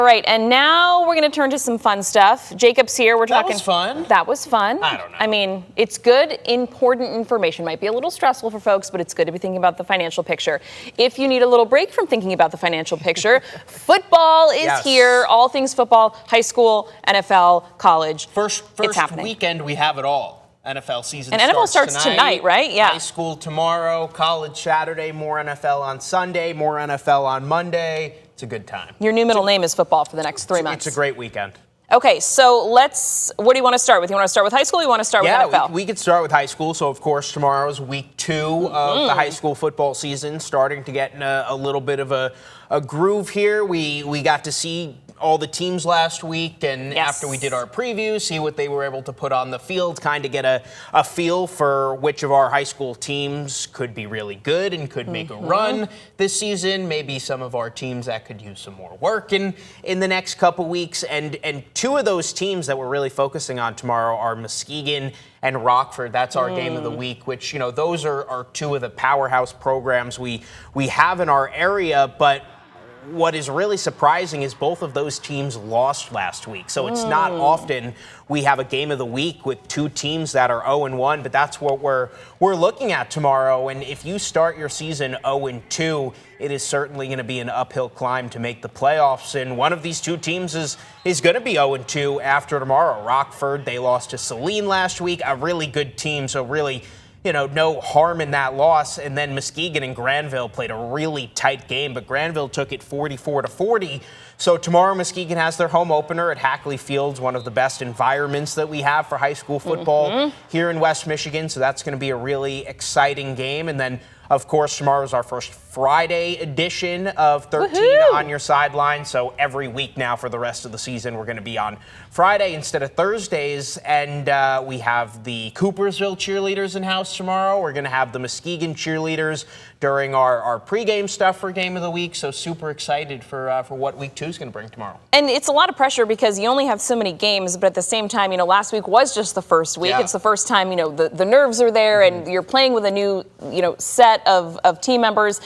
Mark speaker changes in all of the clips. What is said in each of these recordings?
Speaker 1: All right, and now we're going to turn to some fun stuff. Jacob's here. We're talking.
Speaker 2: That was fun.
Speaker 1: That was fun.
Speaker 2: I don't know.
Speaker 1: I mean, it's good, important information. Might be a little stressful for folks, but it's good to be thinking about the financial picture. If you need a little break from thinking about the financial picture, football is here. All things football, high school, NFL, college.
Speaker 2: First
Speaker 1: it's happening.
Speaker 2: Weekend, we have it all. NFL season
Speaker 1: and NFL starts tonight, right? Yeah.
Speaker 2: High school tomorrow, college Saturday, more NFL on Sunday, more NFL on Monday. It's a good time.
Speaker 1: Your new middle name is football for the next 3 months.
Speaker 2: It's a great weekend.
Speaker 1: Okay, so what do you want to start with? You want to start with high school or you want to start with NFL?
Speaker 2: We could start with high school. So, of course, tomorrow is week 2 of the high school football season, starting to get in a little bit of a groove here. We got to see all the teams last week, and after we did our preview, see what they were able to put on the field, kind of get a feel for which of our high school teams could be really good and could make a run this season. Maybe some of our teams that could use some more work in the next couple weeks. And two of those teams that we're really focusing on tomorrow are Muskegon and Rockford. That's our game of the week, which, those are two of the powerhouse programs we have in our area. But what is really surprising is both of those teams lost last week. So it's not often we have a game of the week with two teams that are 0-1, but that's what we're looking at tomorrow. And if you start your season 0-2, it is certainly going to be an uphill climb to make the playoffs. And one of these two teams is going to be 0-2 after tomorrow. Rockford, they lost to Saline last week, a really good team. So really, no harm in that loss. And then Muskegon and Granville played a really tight game, but Granville took it 44-40. So tomorrow, Muskegon has their home opener at Hackley Fields, one of the best environments that we have for high school football here in West Michigan. So that's going to be a really exciting game. And then, of course, tomorrow is our first Friday edition of 13 on your sideline. So every week now for the rest of the season, we're going to be on Friday instead of Thursdays. And we have the Coopersville cheerleaders in house tomorrow. We're going to have the Muskegon cheerleaders during our pregame stuff for Game of the Week. So super excited for what week 2 is going to bring tomorrow.
Speaker 1: And it's a lot of pressure because you only have so many games, but at the same time, last week was just the first week. It's the first time, the nerves are there and you're playing with a new, set of team members.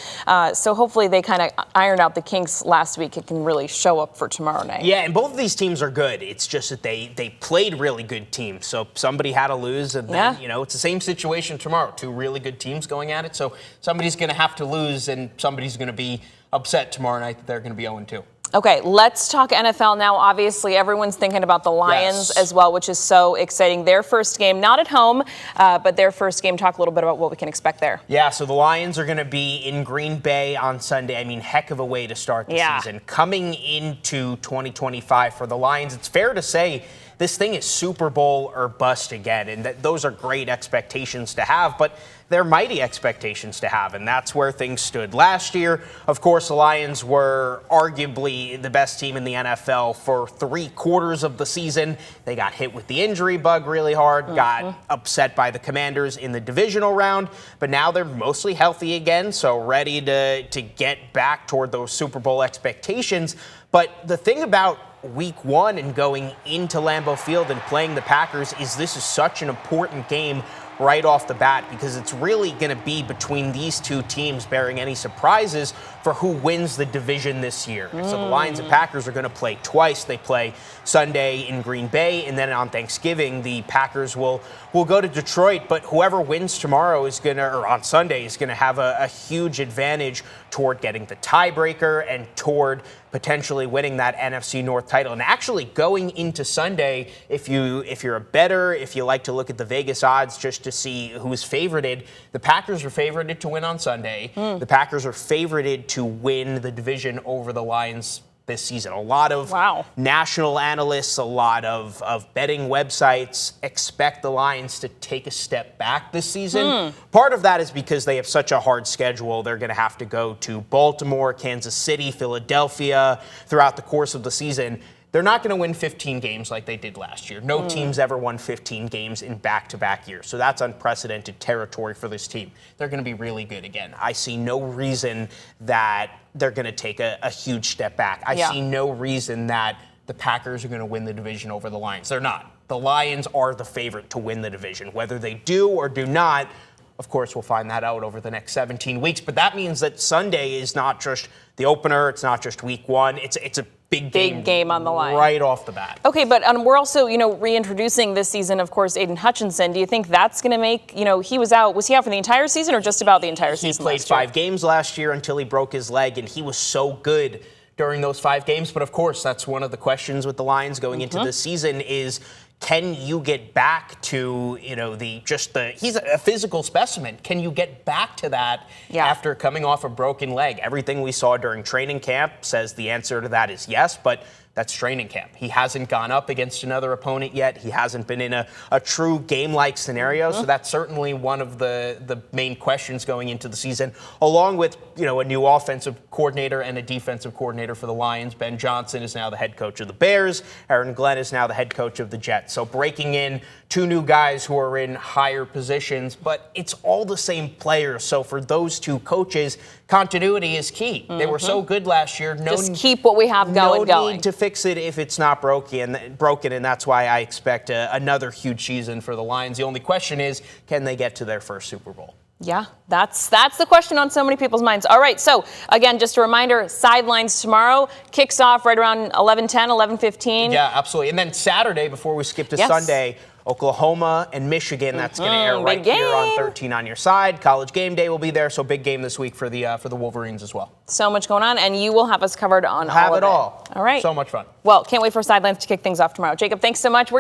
Speaker 1: So hopefully they kind of ironed out the kinks last week. It can really show up for tomorrow night.
Speaker 2: Yeah, and both of these teams are good. It's just that they played really good teams. So somebody had to lose, and then, it's the same situation tomorrow. Two really good teams going at it. So somebody's going to have to lose, and somebody's going to be upset tomorrow night that they're going to be 0-2.
Speaker 1: Okay, let's talk NFL now. Obviously, everyone's thinking about the Lions as well, which is so exciting. Their first game, not at home, but their first game. Talk a little bit about what we can expect there.
Speaker 2: Yeah, so the Lions are going to be in Green Bay on Sunday. I mean, heck of a way to start the season. Coming into 2025 for the Lions, it's fair to say this thing is Super Bowl or bust again, and those are great expectations to have, but they're mighty expectations to have, and that's where things stood last year. Of course, the Lions were arguably the best team in the NFL for 3/4 of the season. They got hit with the injury bug really hard, got upset by the Commanders in the divisional round, but now they're mostly healthy again, so ready to get back toward those Super Bowl expectations. But the thing about week 1 and going into Lambeau Field and playing the Packers is this is such an important game right off the bat, because it's really going to be between these two teams, barring any surprises, for who wins the division this year. So the Lions and Packers are going to play twice. They play Sunday in Green Bay, and then on Thanksgiving, the Packers will go to Detroit. But whoever wins tomorrow or on Sunday, is going to have a huge advantage toward getting the tiebreaker and toward potentially winning that NFC North title. And actually going into Sunday, if you're a bettor, if you like to look at the Vegas odds just to see who's favorited, the Packers are favorited to win on Sunday. The Packers are favorited to win the division over the Lions this season. A lot of national analysts, a lot of betting websites expect the Lions to take a step back this season. Part of that is because they have such a hard schedule. They're going to have to go to Baltimore, Kansas City, Philadelphia throughout the course of the season. They're not going to win 15 games like they did last year. No team's ever won 15 games in back-to-back years. So that's unprecedented territory for this team. They're going to be really good again. I see no reason that they're going to take a huge step back. I see no reason that the Packers are going to win the division over the Lions. They're not. The Lions are the favorite to win the division. Whether they do or do not, Of course, we'll find that out over the next 17 weeks. But that means that Sunday is not just the opener. It's not just week one. It's a big
Speaker 1: game on the line
Speaker 2: right off the bat.
Speaker 1: Okay, but we're also, reintroducing this season, of course, Aiden Hutchinson. Do you think that's going to make, he was out for the entire season or just about the entire season?
Speaker 2: He played 5 games last year until he broke his leg, and he was so good during those 5 games. But of course, that's one of the questions with the Lions going into this season is, can you get back to, he's a physical specimen. Can you get back to that after coming off a broken leg? Everything we saw during training camp says the answer to that is yes, but that's training camp. He hasn't gone up against another opponent yet. He hasn't been in a true game-like scenario. So that's certainly one of the main questions going into the season, along with, a new offensive coordinator and a defensive coordinator for the Lions. Ben Johnson is now the head coach of the Bears. Aaron Glenn is now the head coach of the Jets. So breaking in 2 new guys who are in higher positions, but it's all the same players. So for those 2 coaches, continuity is key. They were so good last year.
Speaker 1: Just keep what we have going.
Speaker 2: No need to fix it if it's not broken, and that's why I expect another huge season for the Lions. The only question is, can they get to their first Super Bowl?
Speaker 1: Yeah, that's the question on so many people's minds. All right, so again, just a reminder, Sidelines tomorrow, kicks off right around 11:10, 11:15.
Speaker 2: Yeah, absolutely. And then Saturday, before we skip to Sunday, Oklahoma and Michigan. That's going to air right here on 13 on your side. College game day will be there, so big game this week for the Wolverines as well.
Speaker 1: So much going on, and you will have us covered on all of it.
Speaker 2: Have it all.
Speaker 1: All right.
Speaker 2: So much fun.
Speaker 1: Well, can't wait for Sidelines to kick things off tomorrow. Jacob, thanks so much.